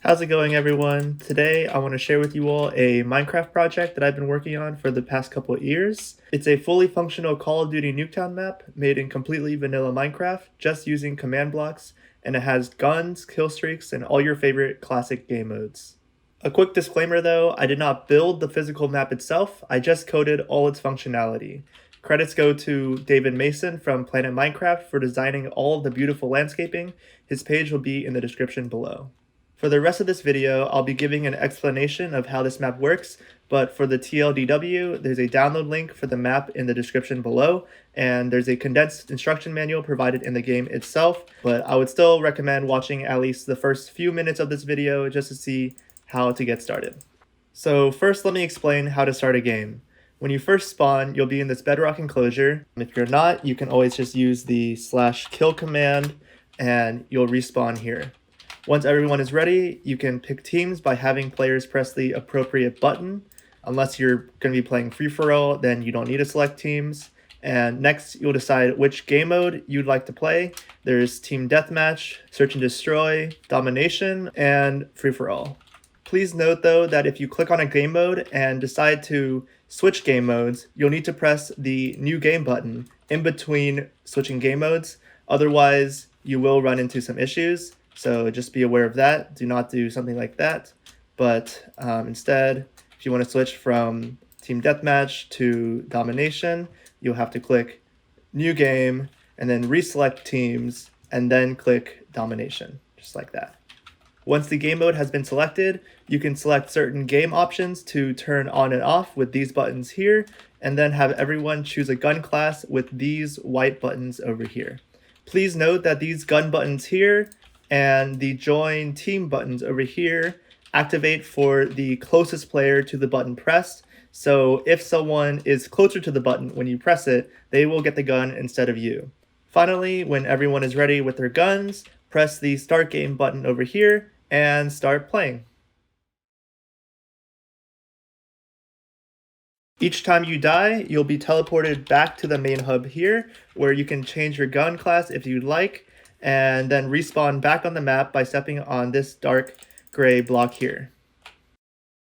How's it going, everyone? Today I want to share with you all a Minecraft project that I've been working on for the past couple of years. It's a fully functional Call of Duty Nuketown map made in completely vanilla Minecraft, just using command blocks, and it has guns, killstreaks, and all your favorite classic game modes. A quick disclaimer though, I did not build the physical map itself, I just coded all its functionality. Credits go to David Mason from Planet Minecraft for designing all of the beautiful landscaping. His page will be in the description below. For the rest of this video, I'll be giving an explanation of how this map works, but for the TLDW, there's a download link for the map in the description below, and there's a condensed instruction manual provided in the game itself, but I would still recommend watching at least the first few minutes of this video just to see how to get started. So first, let me explain how to start a game. When you first spawn, you'll be in this bedrock enclosure. If you're not, you can always just use the /kill command, and you'll respawn here. Once everyone is ready, you can pick teams by having players press the appropriate button. Unless you're going to be playing free-for-all, then you don't need to select teams. And next, you'll decide which game mode you'd like to play. There's Team Deathmatch, Search and Destroy, Domination, and free-for-all. Please note though that if you click on a game mode and decide to switch game modes, you'll need to press the New Game button in between switching game modes. Otherwise, you will run into some issues. So just be aware of that. Do not do something like that. But instead, if you want to switch from Team Deathmatch to Domination, you'll have to click New Game and then reselect teams and then click Domination, just like that. Once the game mode has been selected, you can select certain game options to turn on and off with these buttons here, and then have everyone choose a gun class with these white buttons over here. Please note that these gun buttons here and the join team buttons over here activate for the closest player to the button pressed. So if someone is closer to the button when you press it, they will get the gun instead of you. Finally, when everyone is ready with their guns, press the start game button over here and start playing. Each time you die, you'll be teleported back to the main hub here, where you can change your gun class if you'd like, and then respawn back on the map by stepping on this dark gray block here.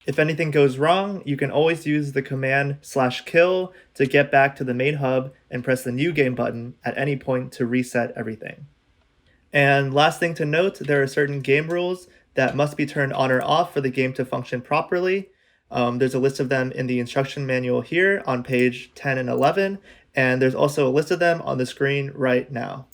If anything goes wrong, you can always use the command /kill to get back to the main hub and press the New Game button at any point to reset everything. And last thing to note, there are certain game rules that must be turned on or off for the game to function properly. There's a list of them in the instruction manual here on page 10 and 11, and there's also a list of them on the screen right now.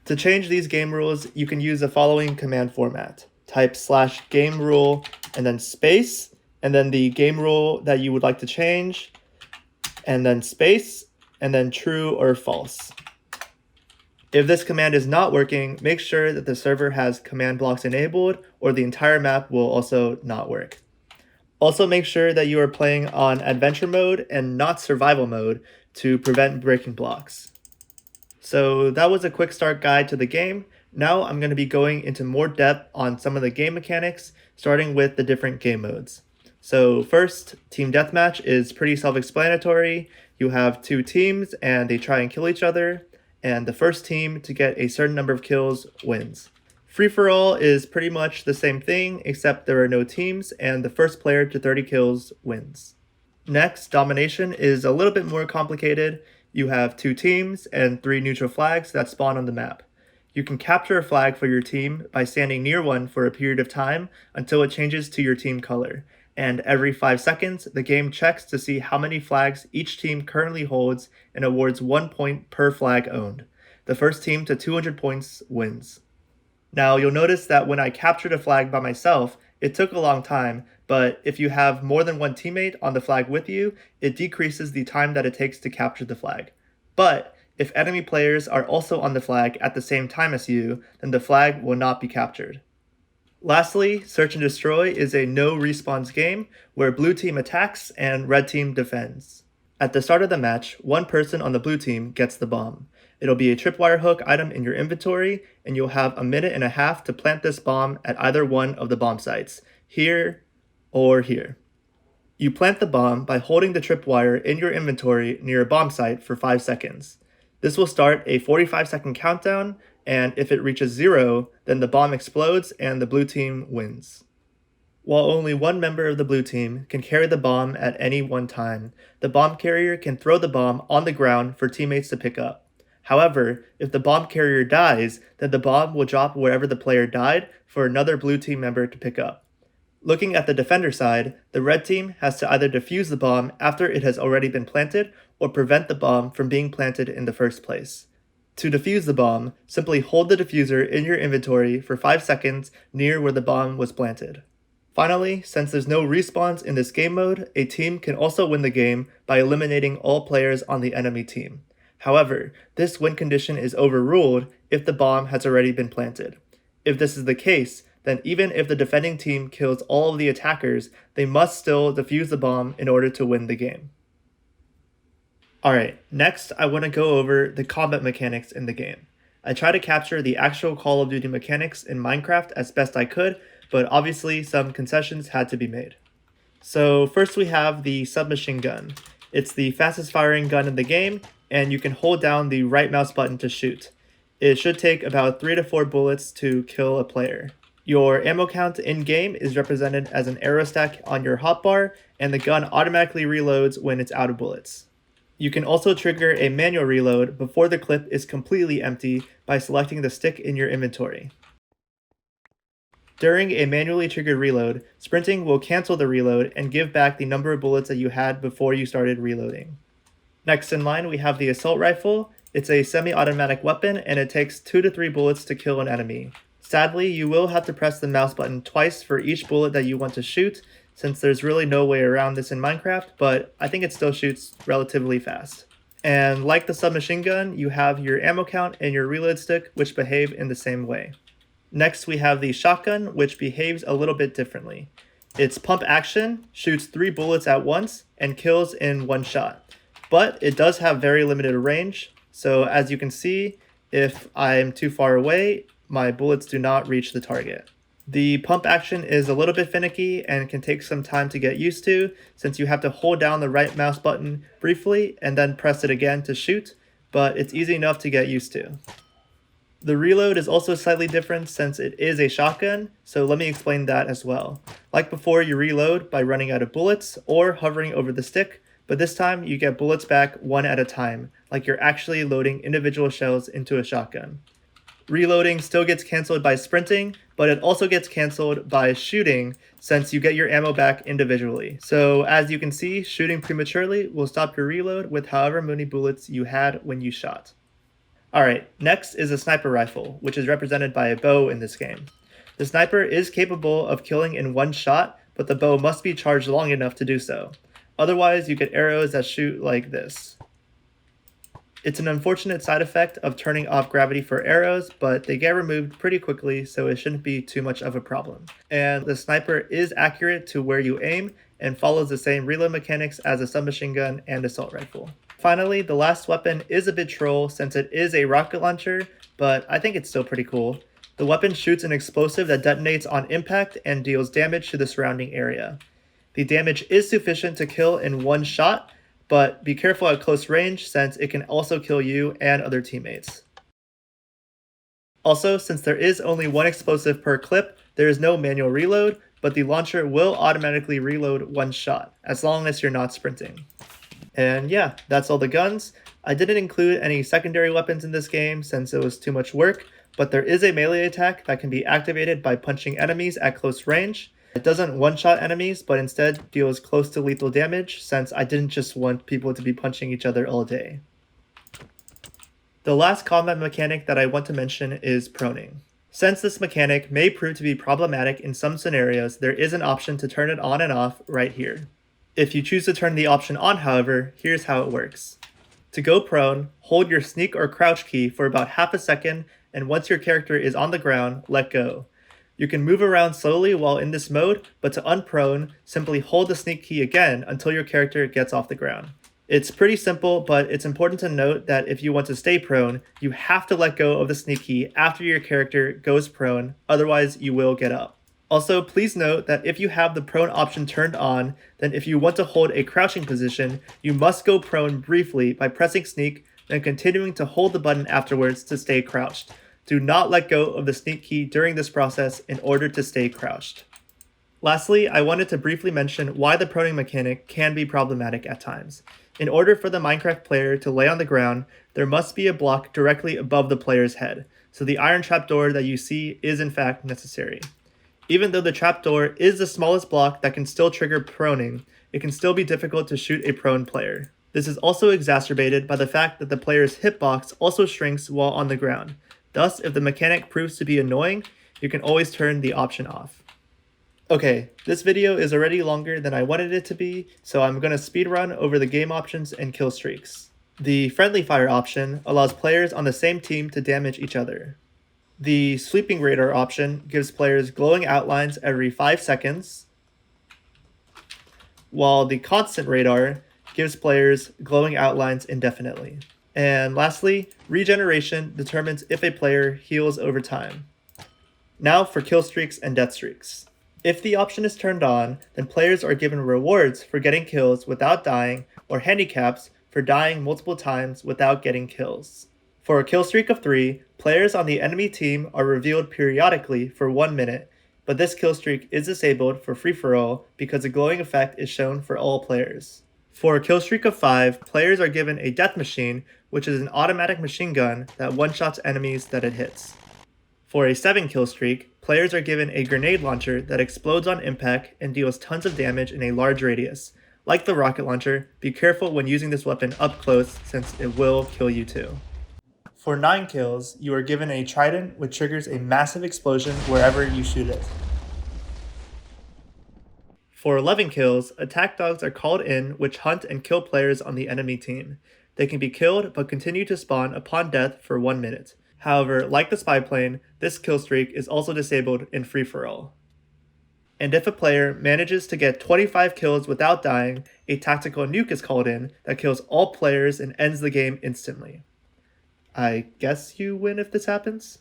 To change these game rules, you can use the following command format. Type /game rule and then space, and then the game rule that you would like to change, and then space, and then true or false. If this command is not working, make sure that the server has command blocks enabled, or the entire map will also not work. Also make sure that you are playing on adventure mode and not survival mode to prevent breaking blocks. So that was a quick start guide to the game. Now I'm going to be going into more depth on some of the game mechanics, starting with the different game modes. So first, Team Deathmatch is pretty self-explanatory. You have two teams and they try and kill each other, and the first team to get a certain number of kills wins. Free-for-all is pretty much the same thing, except there are no teams, and the first player to 30 kills wins. Next, Domination is a little bit more complicated. You have two teams and 3 neutral flags that spawn on the map. You can capture a flag for your team by standing near one for a period of time until it changes to your team color. And every 5 seconds, the game checks to see how many flags each team currently holds and awards 1 point per flag owned. The first team to 200 points wins. Now you'll notice that when I captured a flag by myself, it took a long time, but if you have more than one teammate on the flag with you, it decreases the time that it takes to capture the flag. But if enemy players are also on the flag at the same time as you, then the flag will not be captured. Lastly, Search and Destroy is a no respawns game where blue team attacks and red team defends. At the start of the match, one person on the blue team gets the bomb. It'll be a tripwire hook item in your inventory, and you'll have a minute and a half to plant this bomb at either one of the bomb sites, here or here. You plant the bomb by holding the tripwire in your inventory near a bomb site for 5 seconds. This will start a 45-second countdown, and if it reaches 0, then the bomb explodes and the blue team wins. While only one member of the blue team can carry the bomb at any one time, the bomb carrier can throw the bomb on the ground for teammates to pick up. However, if the bomb carrier dies, then the bomb will drop wherever the player died for another blue team member to pick up. Looking at the defender side, the red team has to either defuse the bomb after it has already been planted or prevent the bomb from being planted in the first place. To defuse the bomb, simply hold the diffuser in your inventory for 5 seconds near where the bomb was planted. Finally, since there's no respawns in this game mode, a team can also win the game by eliminating all players on the enemy team. However, this win condition is overruled if the bomb has already been planted. If this is the case, then even if the defending team kills all of the attackers, they must still defuse the bomb in order to win the game. Alright, next I want to go over the combat mechanics in the game. I try to capture the actual Call of Duty mechanics in Minecraft as best I could, but obviously some concessions had to be made. So first we have the submachine gun. It's the fastest firing gun in the game, and you can hold down the right mouse button to shoot. It should take about 3 to 4 bullets to kill a player. Your ammo count in-game is represented as an arrow stack on your hotbar, and the gun automatically reloads when it's out of bullets. You can also trigger a manual reload before the clip is completely empty by selecting the stick in your inventory. During a manually triggered reload, sprinting will cancel the reload and give back the number of bullets that you had before you started reloading. Next in line we have the assault rifle. It's a semi-automatic weapon and it takes 2 to 3 bullets to kill an enemy. Sadly, you will have to press the mouse button twice for each bullet that you want to shoot, since there's really no way around this in Minecraft, but I think it still shoots relatively fast. And like the submachine gun, you have your ammo count and your reload stick, which behave in the same way. Next we have the shotgun, which behaves a little bit differently. Its pump action shoots 3 bullets at once and kills in one shot. But it does have very limited range, so as you can see, if I'm too far away, my bullets do not reach the target. The pump action is a little bit finicky and can take some time to get used to, since you have to hold down the right mouse button briefly and then press it again to shoot, but it's easy enough to get used to. The reload is also slightly different since it is a shotgun, so let me explain that as well. Like before, you reload by running out of bullets or hovering over the stick, but this time you get bullets back one at a time, like you're actually loading individual shells into a shotgun. Reloading still gets cancelled by sprinting, but it also gets cancelled by shooting since you get your ammo back individually. So as you can see, shooting prematurely will stop your reload with however many bullets you had when you shot. Alright, next is a sniper rifle, which is represented by a bow in this game. The sniper is capable of killing in one shot, but the bow must be charged long enough to do so. Otherwise, you get arrows that shoot like this. It's an unfortunate side effect of turning off gravity for arrows, but they get removed pretty quickly, so it shouldn't be too much of a problem. And the sniper is accurate to where you aim and follows the same reload mechanics as a submachine gun and assault rifle. Finally, the last weapon is a bit troll since it is a rocket launcher, but I think it's still pretty cool. The weapon shoots an explosive that detonates on impact and deals damage to the surrounding area. The damage is sufficient to kill in one shot, but be careful at close range since it can also kill you and other teammates. Also, since there is only one explosive per clip, there is no manual reload, but the launcher will automatically reload one shot, as long as you're not sprinting. And yeah, that's all the guns. I didn't include any secondary weapons in this game since it was too much work, but there is a melee attack that can be activated by punching enemies at close range. It doesn't one-shot enemies, but instead deals close to lethal damage since I didn't just want people to be punching each other all day. The last combat mechanic that I want to mention is proning. Since this mechanic may prove to be problematic in some scenarios, there is an option to turn it on and off right here. If you choose to turn the option on, however, here's how it works. To go prone, hold your sneak or crouch key for about half a second, and once your character is on the ground, let go. You can move around slowly while in this mode, but to unprone, simply hold the sneak key again until your character gets off the ground. It's pretty simple, but it's important to note that if you want to stay prone, you have to let go of the sneak key after your character goes prone, otherwise you will get up. Also, please note that if you have the prone option turned on, then if you want to hold a crouching position, you must go prone briefly by pressing sneak, then continuing to hold the button afterwards to stay crouched. Do not let go of the sneak key during this process in order to stay crouched. Lastly, I wanted to briefly mention why the proning mechanic can be problematic at times. In order for the Minecraft player to lay on the ground, there must be a block directly above the player's head, so the iron trapdoor that you see is in fact necessary. Even though the trapdoor is the smallest block that can still trigger proning, it can still be difficult to shoot a prone player. This is also exacerbated by the fact that the player's hitbox also shrinks while on the ground. Thus, if the mechanic proves to be annoying, you can always turn the option off. Okay, this video is already longer than I wanted it to be, so I'm going to speedrun over the game options and kill streaks. The friendly fire option allows players on the same team to damage each other. The sweeping radar option gives players glowing outlines every 5 seconds, while the constant radar gives players glowing outlines indefinitely. And lastly, regeneration determines if a player heals over time. Now for kill streaks and death streaks. If the option is turned on, then players are given rewards for getting kills without dying or handicaps for dying multiple times without getting kills. For a kill streak of 3, players on the enemy team are revealed periodically for 1 minute, but this kill streak is disabled for free-for-all because the glowing effect is shown for all players. For a kill streak of 5, players are given a death machine, which is an automatic machine gun that one-shots enemies that it hits. For a 7 kill streak, players are given a grenade launcher that explodes on impact and deals tons of damage in a large radius. Like the rocket launcher, be careful when using this weapon up close since it will kill you too. For 9 kills, you are given a trident which triggers a massive explosion wherever you shoot it. For 11 kills, attack dogs are called in which hunt and kill players on the enemy team. They can be killed but continue to spawn upon death for 1 minute. However, like the spy plane, this kill streak is also disabled in free-for-all. And if a player manages to get 25 kills without dying, a tactical nuke is called in that kills all players and ends the game instantly. I guess you win if this happens?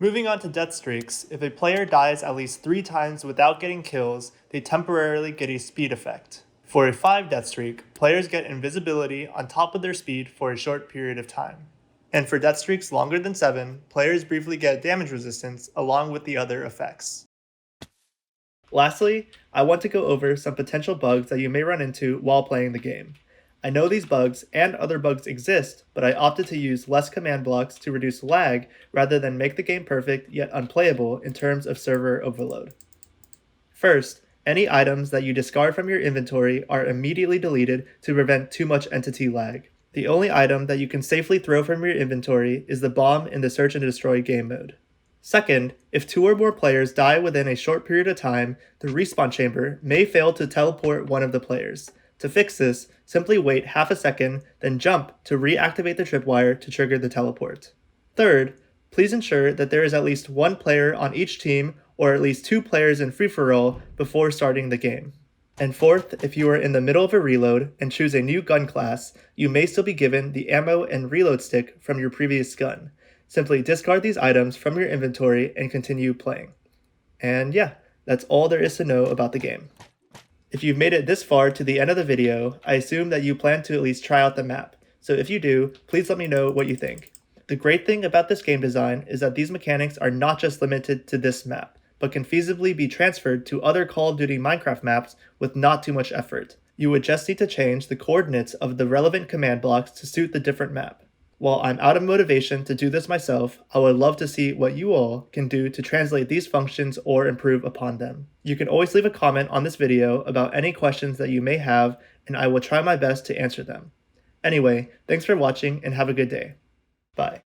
Moving on to death streaks, if a player dies at least 3 times without getting kills, they temporarily get a speed effect. For a 5 death streak, players get invisibility on top of their speed for a short period of time. And for death streaks longer than 7, players briefly get damage resistance along with the other effects. Lastly, I want to go over some potential bugs that you may run into while playing the game. I know these bugs and other bugs exist, but I opted to use less command blocks to reduce lag rather than make the game perfect yet unplayable in terms of server overload. First, any items that you discard from your inventory are immediately deleted to prevent too much entity lag. The only item that you can safely throw from your inventory is the bomb in the Search and Destroy game mode. Second, if 2 or more players die within a short period of time, the respawn chamber may fail to teleport one of the players. To fix this, simply wait half a second, then jump to reactivate the tripwire to trigger the teleport. Third, please ensure that there is at least 1 player on each team or at least 2 players in free-for-all before starting the game. And fourth, if you are in the middle of a reload and choose a new gun class, you may still be given the ammo and reload stick from your previous gun. Simply discard these items from your inventory and continue playing. And yeah, that's all there is to know about the game. If you've made it this far to the end of the video, I assume that you plan to at least try out the map. So if you do, please let me know what you think. The great thing about this game design is that these mechanics are not just limited to this map, but can feasibly be transferred to other Call of Duty Minecraft maps with not too much effort. You would just need to change the coordinates of the relevant command blocks to suit the different map. While I'm out of motivation to do this myself, I would love to see what you all can do to translate these functions or improve upon them. You can always leave a comment on this video about any questions that you may have, and I will try my best to answer them. Anyway, thanks for watching and have a good day. Bye.